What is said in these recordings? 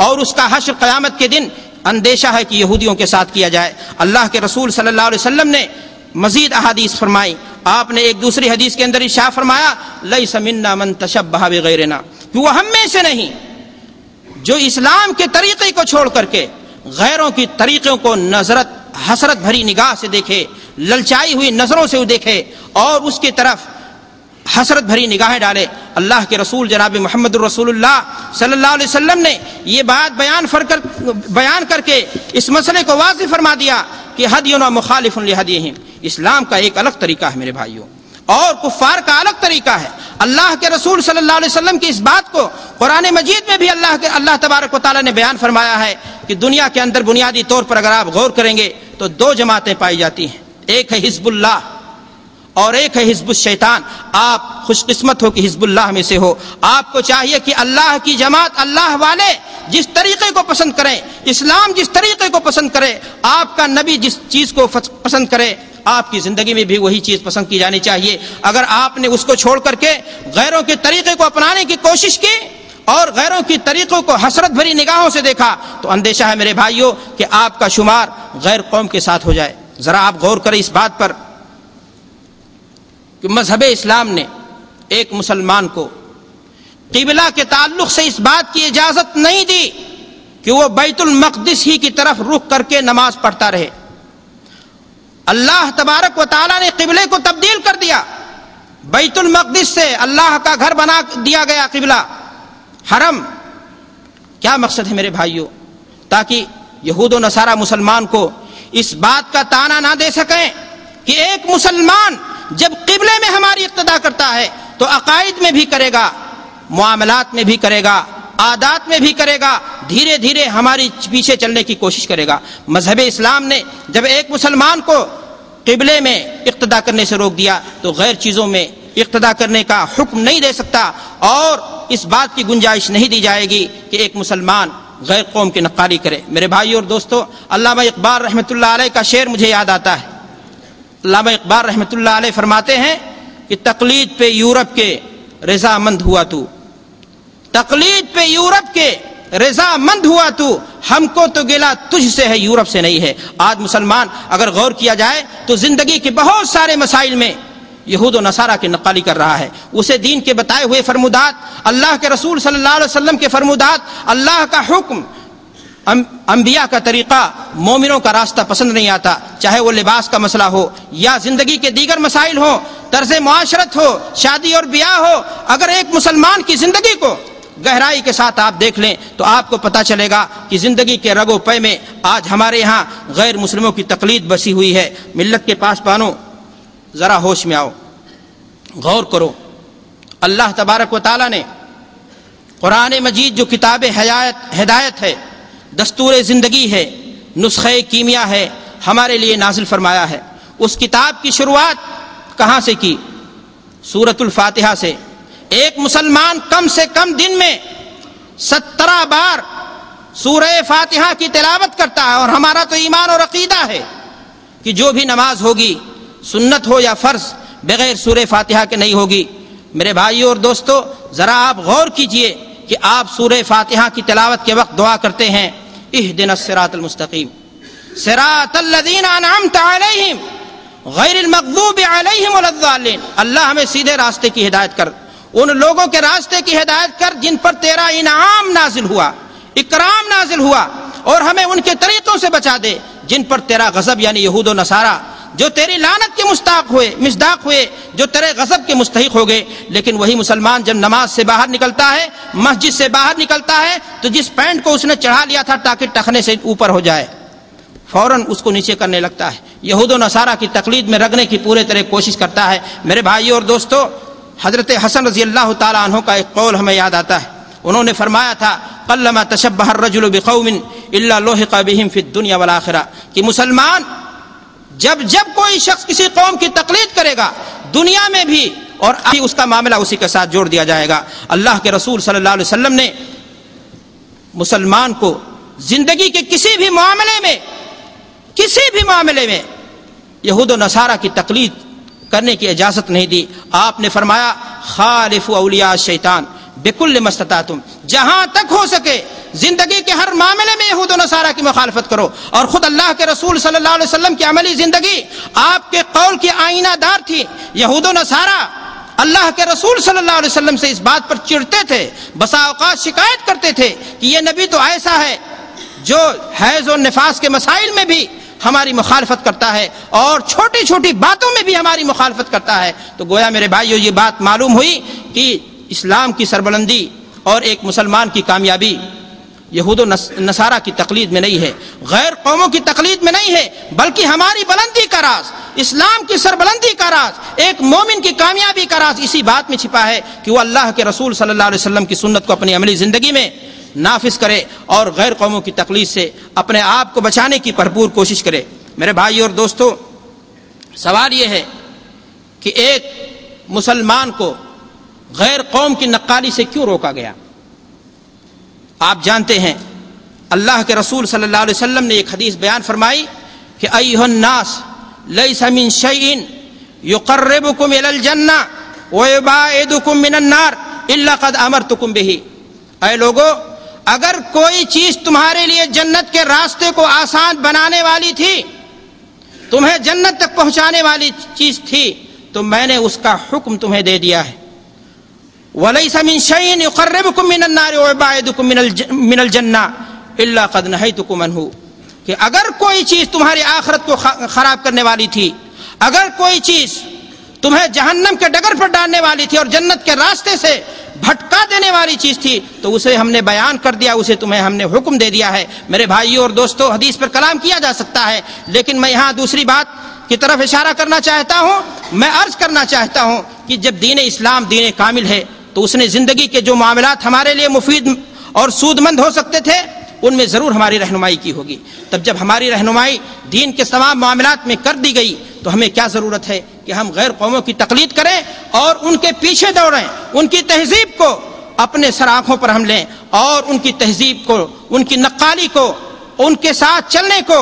اور اس کا حشر قیامت کے دن اندیشہ ہے کہ یہودیوں کے ساتھ کیا جائے۔ اللہ کے رسول صلی اللہ علیہ وسلم نے مزید احادیث فرمائی۔ آپ نے ایک دوسری حدیث کے اندر ارشاد فرمایا لیس منا من تشبہ بغیرنا، کہ وہ ہم میں سے نہیں جو اسلام کے طریقے کو چھوڑ کر کے غیروں کی طریقوں کو حسرت بھری نگاہ سے دیکھے، للچائی ہوئی نظروں سے دیکھے اور اس کی طرف حسرت بھری نگاہیں ڈالے۔ اللہ کے رسول جناب محمد الرسول اللہ صلی اللہ علیہ وسلم نے یہ بات بیان کر کے اس مسئلے کو واضح فرما دیا کہ ہدینا مخالف لہدیہم، اسلام کا ایک الگ طریقہ ہے میرے بھائیوں، اور کفار کا الگ طریقہ ہے۔ اللہ کے رسول صلی اللہ علیہ وسلم کی اس بات کو قرآن مجید میں بھی اللہ تبارک و تعالیٰ نے بیان فرمایا ہے کہ دنیا کے اندر بنیادی طور پر اگر آپ غور کریں گے تو دو جماعتیں پائی جاتی ہیں، ایک ہے حزب اللہ اور ایک ہے حزب الشیطان۔ آپ خوش قسمت ہو کہ حزب اللہ میں سے ہو۔ آپ کو چاہیے کہ اللہ کی جماعت، اللہ والے جس طریقے کو پسند کریں، اسلام جس طریقے کو پسند کرے، آپ کا نبی جس چیز کو پسند کرے، آپ کی زندگی میں بھی وہی چیز پسند کی جانی چاہیے۔ اگر آپ نے اس کو چھوڑ کر کے غیروں کے طریقے کو اپنانے کی کوشش کی اور غیروں کی طریقوں کو حسرت بھری نگاہوں سے دیکھا تو اندیشہ ہے میرے بھائیوں کہ آپ کا شمار غیر قوم کے ساتھ ہو جائے۔ ذرا آپ غور کریں اس بات پر کہ مذہب اسلام نے ایک مسلمان کو قبلہ کے تعلق سے اس بات کی اجازت نہیں دی کہ وہ بیت المقدس ہی کی طرف رخ کر کے نماز پڑھتا رہے۔ اللہ تبارک و تعالیٰ نے قبلے کو تبدیل کر دیا، بیت المقدس سے اللہ کا گھر بنا دیا گیا قبلہ، حرم۔ کیا مقصد ہے میرے بھائیوں؟ تاکہ یہود و نصارہ مسلمان کو اس بات کا طعنہ نہ دے سکیں کہ ایک مسلمان جب قبلے میں ہماری اقتدا کرتا ہے تو عقائد میں بھی کرے گا، معاملات میں بھی کرے گا، عادات میں بھی کرے گا، دھیرے دھیرے ہماری پیچھے چلنے کی کوشش کرے گا۔ مذہب اسلام نے جب ایک مسلمان کو قبلے میں اقتدا کرنے سے روک دیا تو غیر چیزوں میں اقتدا کرنے کا حکم نہیں دے سکتا، اور اس بات کی گنجائش نہیں دی جائے گی کہ ایک مسلمان غیر قوم کی نقالی کرے۔ میرے بھائیو اور دوستو، علامہ اقبال رحمۃ اللہ علیہ کا شعر مجھے یاد آتا ہے۔ علامہ اقبال رحمۃ اللہ علیہ فرماتے ہیں کہ تقلید پہ یورپ کے رضامند ہوا تو، تقلید پہ یورپ کے رضامند ہوا تو، ہم کو تو گلہ تجھ سے ہے یورپ سے نہیں ہے۔ آج مسلمان اگر غور کیا جائے تو زندگی کے بہت سارے مسائل میں یہود و نصارہ کی نقالی کر رہا ہے۔ اسے دین کے بتائے ہوئے فرمودات، اللہ کے رسول صلی اللہ علیہ وسلم کے فرمودات، اللہ کا حکم، انبیاء کا طریقہ، مومنوں کا راستہ پسند نہیں آتا، چاہے وہ لباس کا مسئلہ ہو یا زندگی کے دیگر مسائل ہو، طرز معاشرت ہو، شادی اور بیاہ ہو۔ اگر ایک مسلمان کی زندگی کو گہرائی کے ساتھ آپ دیکھ لیں تو آپ کو پتہ چلے گا کہ زندگی کے رگ و پے میں آج ہمارے یہاں غیر مسلموں کی تقلید بسی ہوئی ہے۔ ملت کے پاسبانوں، ذرا ہوش میں آؤ، غور کرو۔ اللہ تبارک و تعالیٰ نے قرآن مجید جو کتاب ہدایت ہے، دستور زندگی ہے، نسخہ کیمیا ہے، ہمارے لیے نازل فرمایا ہے۔ اس کتاب کی شروعات کہاں سے کی؟ سورۃ الفاتحہ سے۔ ایک مسلمان کم سے کم دن میں 17 بار سورہ فاتحہ کی تلاوت کرتا ہے، اور ہمارا تو ایمان اور عقیدہ ہے کہ جو بھی نماز ہوگی، سنت ہو یا فرض، بغیر سورہ فاتحہ کے نہیں ہوگی۔ میرے بھائیو اور دوستو، ذرا آپ غور کیجئے کہ آپ سورہ فاتحہ کی تلاوت کے وقت دعا کرتے ہیں اہدنا الصراط المستقیم صراط الذین انعمت علیہم غیر المغضوب علیہم ولا الضالین۔ اللہ ہمیں سیدھے راستے کی ہدایت کر، ان لوگوں کے راستے کی ہدایت کر جن پر تیرا انعام نازل ہوا، اکرام نازل ہوا، اور ہمیں ان کے طریقوں سے بچا دے جن پر تیرا غضب، یعنی یہود و نصارہ، جو تیری لعنت کے مصداق ہوئے، جو تیرے غضب کے مستحق ہو گئے۔ لیکن وہی مسلمان جب نماز سے باہر نکلتا ہے، مسجد سے باہر نکلتا ہے، تو جس پینٹ کو اس نے چڑھا لیا تھا تاکہ ٹخنے سے اوپر ہو جائے، فوراً اس کو نیچے کرنے لگتا ہے، یہود و نصارہ کی تقلید میں رگنے کی پورے طرح کوشش کرتا ہے۔ میرے بھائیو اور دوستو، حضرت حسن رضی اللہ تعالیٰ عنہ کا ایک قول ہمیں یاد آتا ہے۔ انہوں نے فرمایا تھا قلما تشبہ الرجل بقوم الا لحق بهم فی الدنیا والآخرہ، کہ مسلمان جب کوئی شخص کسی قوم کی تقلید کرے گا، دنیا میں بھی اور اس کا معاملہ اسی کے ساتھ جوڑ دیا جائے گا۔ اللہ کے رسول صلی اللہ علیہ وسلم نے مسلمان کو زندگی کے کسی بھی معاملے میں یہود و نصارہ کی تقلید کرنے کی اجازت نہیں دی۔ آپ نے فرمایا خالف اولیاء الشیطان بکل ما استطعتم، جہاں تک ہو سکے زندگی کے ہر معاملے میں یہود و نصارہ کی مخالفت کرو. اور خود اللہ کے رسول صلی اللہ علیہ وسلم کی عملی زندگی آپ کے قول کی آئینہ دار تھی. یہود و نصارہ اللہ کے رسول صلی اللہ علیہ وسلم سے اس بات پر چڑھتے تھے, بسا اوقات شکایت کرتے تھے کہ یہ نبی تو ایسا ہے جو حیض و نفاس کے مسائل میں بھی ہماری مخالفت کرتا ہے اور چھوٹی چھوٹی باتوں میں بھی ہماری مخالفت کرتا ہے. تو گویا میرے بھائیو یہ بات معلوم ہوئی کہ اسلام کی سربلندی اور ایک مسلمان کی کامیابی یہود و نصارہ کی تقلید میں نہیں ہے, غیر قوموں کی تقلید میں نہیں ہے, بلکہ ہماری بلندی کا راز, اسلام کی سربلندی کا راز, ایک مومن کی کامیابی کا راز اسی بات میں چھپا ہے کہ وہ اللہ کے رسول صلی اللہ علیہ وسلم کی سنت کو اپنی عملی زندگی میں نافذ کرے اور غیر قوموں کی تقلید سے اپنے آپ کو بچانے کی بھرپور کوشش کرے. میرے بھائی اور دوستو, سوال یہ ہے کہ ایک مسلمان کو غیر قوم کی نقالی سے کیوں روکا گیا؟ آپ جانتے ہیں اللہ کے رسول صلی اللہ علیہ وسلم نے ایک حدیث بیان فرمائی کہ ایھا الناس لیس من شیء یقربکم الی الجنہ ویبعدکم من النار الا قد امرتکم بہ. اے لوگو, اگر کوئی چیز تمہارے لیے جنت کے راستے کو آسان بنانے والی تھی, تمہیں جنت تک پہنچانے والی چیز تھی, تو میں نے اس کا حکم تمہیں دے دیا ہے. وَلَيْسَ مِن شَيْءٍ يُقَرِّبُكُم مِّنَ النَّارِ وَيُبْعِدُكُم مِّنَ الْجَنَّةِ إِلَّا قَدْ نَهَيْتُكُمْ عَنْهُ. کہ اگر کوئی چیز تمہاری آخرت کو خراب کرنے والی تھی, اگر کوئی چیز تمہیں جہنم کے ڈگر پر ڈالنے والی تھی اور جنت کے راستے سے بھٹکا دینے والی چیز تھی, تو اسے ہم نے بیان کر دیا, اسے تمہیں ہم نے حکم دے دیا ہے. میرے بھائیوں اور دوستو, حدیث پر کلام کیا جا سکتا ہے, لیکن میں یہاں دوسری بات کی طرف اشارہ کرنا چاہتا ہوں. میں عرض کرنا چاہتا ہوں کہ جب دین اسلام دین کامل ہے تو اس نے زندگی کے جو معاملات ہمارے لیے مفید اور سود مند ہو سکتے تھے ان میں ضرور ہماری رہنمائی کی ہوگی. تب جب ہماری رہنمائی دین کے تمام معاملات میں کر دی گئی تو ہمیں کیا ضرورت ہے کہ ہم غیر قوموں کی تقلید کریں اور ان کے پیچھے دوڑیں, ان کی تہذیب کو اپنے سر آنکھوں پر ہم لیں اور ان کی تہذیب کو, ان کی نقالی کو, ان کے ساتھ چلنے کو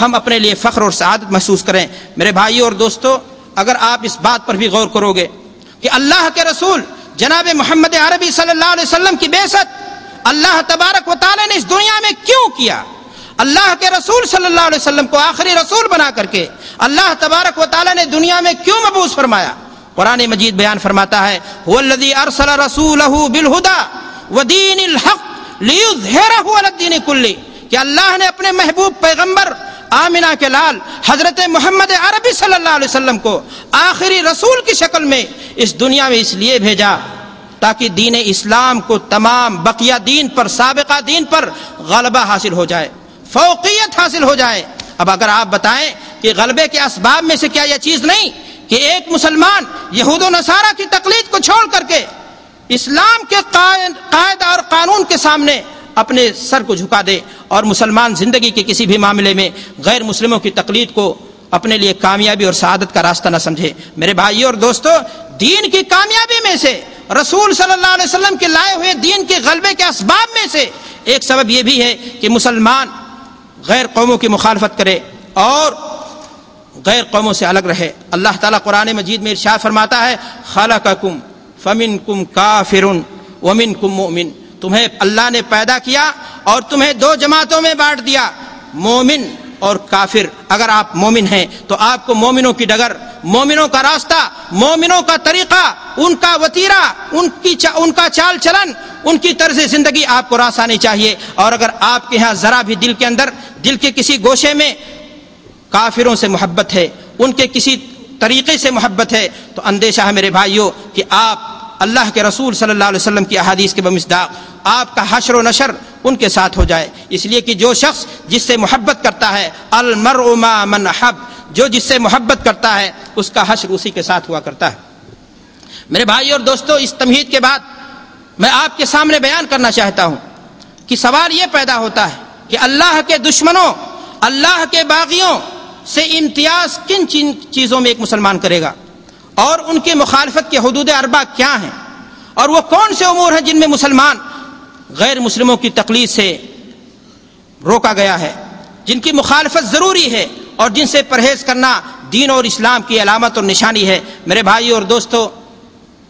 ہم اپنے لیے فخر اور سعادت محسوس کریں. میرے بھائیوں اور دوستو, اگر آپ اس بات پر بھی غور کرو گے کہ اللہ کے رسول جناب محمد عربی صلی اللہ علیہ وسلم کی بعثت اللہ تبارک و تعالی نے اس دنیا میں کیوں کیا, اللہ کے رسول صلی اللہ علیہ وسلم کو آخری رسول بنا کر کے اللہ تبارک و تعالی نے دنیا میں کیوں مبعوث فرمایا؟ قرآن مجید بیان فرماتا ہے هو الذی ارسل رسوله بالهدى ودین الحق لیظہرہ علی الدین کلہ, کہ اللہ نے اپنے محبوب پیغمبر آمنہ کے لال حضرت محمد عربی صلی اللہ علیہ وسلم کو آخری رسول کی شکل میں اس دنیا میں اس لیے بھیجا تاکہ دین اسلام کو تمام بقیہ دین پر, سابقہ دین پر غلبہ حاصل ہو جائے, فوقیت حاصل ہو جائے. اب اگر آپ بتائیں کہ غلبے کے اسباب میں سے کیا یہ چیز نہیں کہ ایک مسلمان یہود و نصارہ کی تقلید کو چھوڑ کر کے اسلام کے قاعدہ اور قانون کے سامنے اپنے سر کو جھکا دے اور مسلمان زندگی کے کسی بھی معاملے میں غیر مسلموں کی تقلید کو اپنے لیے کامیابی اور سعادت کا راستہ نہ سمجھے؟ میرے بھائیوں اور دوستو, دین کی کامیابی میں سے, رسول صلی اللہ علیہ وسلم کے لائے ہوئے دین کے غلبے کے اسباب میں سے ایک سبب یہ بھی ہے کہ مسلمان غیر قوموں کی مخالفت کرے اور غیر قوموں سے الگ رہے. اللہ تعالیٰ قرآن مجید میں ارشاد فرماتا ہے خلقکم فمنکم کافر ومنکم مؤمن, تمہیں اللہ نے پیدا کیا اور تمہیں دو جماعتوں میں بانٹ دیا, مومن اور کافر. اگر آپ مومن ہیں تو آپ کو مومنوں کی ڈگر, مومنوں کا راستہ, مومنوں کا طریقہ, ان کا وتیرہ, ان کا چال چلن, ان کی طرز زندگی آپ کو راس آنی چاہیے. اور اگر آپ کے ہاں ذرا بھی دل کے اندر, دل کے کسی گوشے میں کافروں سے محبت ہے, ان کے کسی طریقے سے محبت ہے, تو اندیشہ ہے میرے بھائیوں کہ آپ اللہ کے رسول صلی اللہ علیہ وسلم کی احادیث کے بمصداق آپ کا حشر و نشر ان کے ساتھ ہو جائے. اس لیے کہ جو شخص جس سے محبت کرتا ہے, المرء مع من احب, جو جس سے محبت کرتا ہے اس کا حشر اسی کے ساتھ ہوا کرتا ہے. میرے بھائی اور دوستو, اس تمہید کے بعد میں آپ کے سامنے بیان کرنا چاہتا ہوں کہ سوال یہ پیدا ہوتا ہے کہ اللہ کے دشمنوں, اللہ کے باغیوں سے امتیاز کن چیزوں میں ایک مسلمان کرے گا, اور ان کی مخالفت کے حدود اربع کیا ہیں, اور وہ کون سے امور ہیں جن میں مسلمان غیر مسلموں کی تقلید سے روکا گیا ہے, جن کی مخالفت ضروری ہے اور جن سے پرہیز کرنا دین اور اسلام کی علامت اور نشانی ہے. میرے بھائی اور دوستو,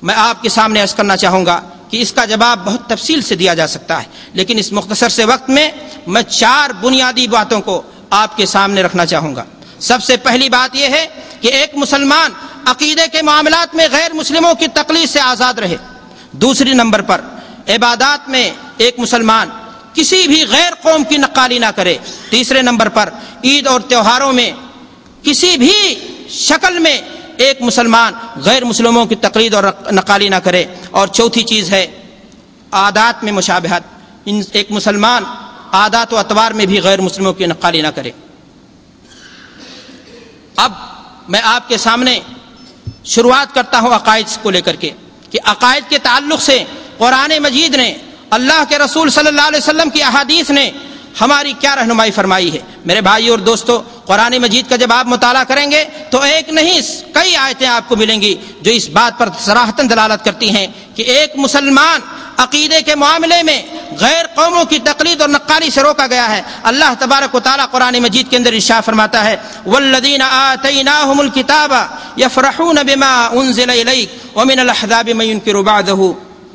میں آپ کے سامنے عرض کرنا چاہوں گا کہ اس کا جواب بہت تفصیل سے دیا جا سکتا ہے، لیکن اس مختصر سے وقت میں 4 بنیادی باتوں کو آپ کے سامنے رکھنا چاہوں گا۔ سب سے پہلی بات یہ ہے کہ ایک مسلمان عقیدے کے معاملات میں غیر مسلموں کی تقلید سے آزاد رہے۔ دوسری نمبر پر عبادات میں ایک مسلمان کسی بھی غیر قوم کی نقالی نہ کرے۔ تیسرے نمبر پر عید اور تہواروں میں کسی بھی شکل میں ایک مسلمان غیر مسلموں کی تقلید اور نقالی نہ کرے۔ اور چوتھی چیز ہے عادات میں مشابہت، ایک مسلمان عادات و اطوار میں بھی غیر مسلموں کی نقالی نہ کرے۔ اب میں آپ کے سامنے شروعات کرتا ہوں عقائد کو لے کر کے، کہ عقائد کے تعلق سے قرآن مجید نے، اللہ کے رسول صلی اللہ علیہ وسلم کی احادیث نے ہماری کیا رہنمائی فرمائی ہے۔ میرے بھائیو اور دوستو، قرآن مجید کا جب آپ مطالعہ کریں گے تو ایک نہیں کئی آیتیں آپ کو ملیں گی جو اس بات پر صراحتاً دلالت کرتی ہیں کہ ایک مسلمان عقیدے کے معاملے میں غیر قوموں کی تقلید اور نقالی سے روکا گیا ہے۔ اللہ تبارک و تعالیٰ قرآن مجید کے اندر ارشاد فرماتا ہے والذین آتیناہم الکتاب یفرحون بما انزل الیک ومن الاحزاب من ینکر بعضہ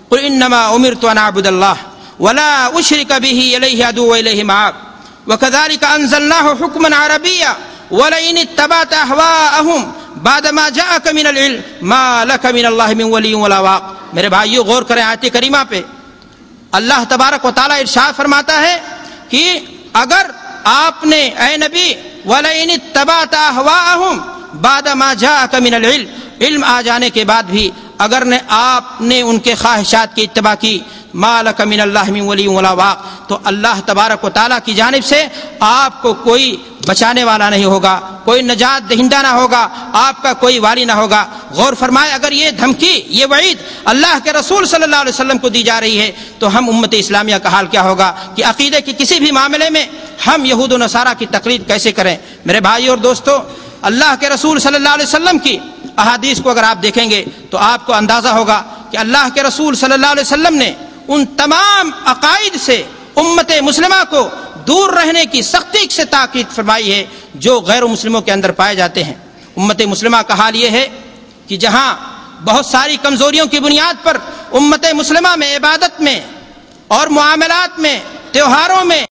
قل انما امرت ان اعبد اللہ ولا اشرک به الیہ ادعو الیہ مآب وکذلک انزلناہ حکما عربیا ولئن اتبعت اہواءہم بعد ما جاءک من العلم ما لک من اللہ من ولی ولا واق۔ میرے بھائیو غور کریں آیت کریمہ پہ، اللہ تبارک و تعالیٰ ارشاد فرماتا ہے کہ اگر آپ نے اے نبی وَلَئِنِ اتَّبَعْتَ أَهْوَاءَهُمْ بَعْدَ مَا جَاءَكَ مِنَ الْعِلْمِ، علم آ جانے کے بعد بھی اگر آپ نے ان کے خواہشات کی اتباع کی، مَا لَكَ مِنَ اللَّهِ مِنْ وَلِيٍّ وَلَا وَاقٍ، تو اللہ تبارک و تعالیٰ کی جانب سے آپ کو کوئی بچانے والا نہیں ہوگا، کوئی نجات دہندہ نہ ہوگا، آپ کا کوئی والی نہ ہوگا۔ غور فرمائے، اگر یہ دھمکی، یہ وعید اللہ کے رسول صلی اللہ علیہ وسلم کو دی جا رہی ہے تو ہم امت اسلامیہ کا حال کیا ہوگا کہ عقیدے کے کسی بھی معاملے میں ہم یہود و نصارہ کی تقلید کیسے کریں۔ میرے بھائی اور دوستو، اللہ کے رسول صلی اللہ علیہ وسلم کی احادیث کو اگر آپ دیکھیں گے تو آپ کو اندازہ ہوگا کہ اللہ کے رسول صلی اللہ علیہ وسلم نے ان تمام عقائد سے امت مسلمہ کو دور رہنے کی سختی سے تاکید فرمائی ہے جو غیر مسلموں کے اندر پائے جاتے ہیں۔ امت مسلمہ کا حال یہ ہے کہ جہاں بہت ساری کمزوریوں کی بنیاد پر امت مسلمہ میں عبادت میں اور معاملات میں، تہواروں میں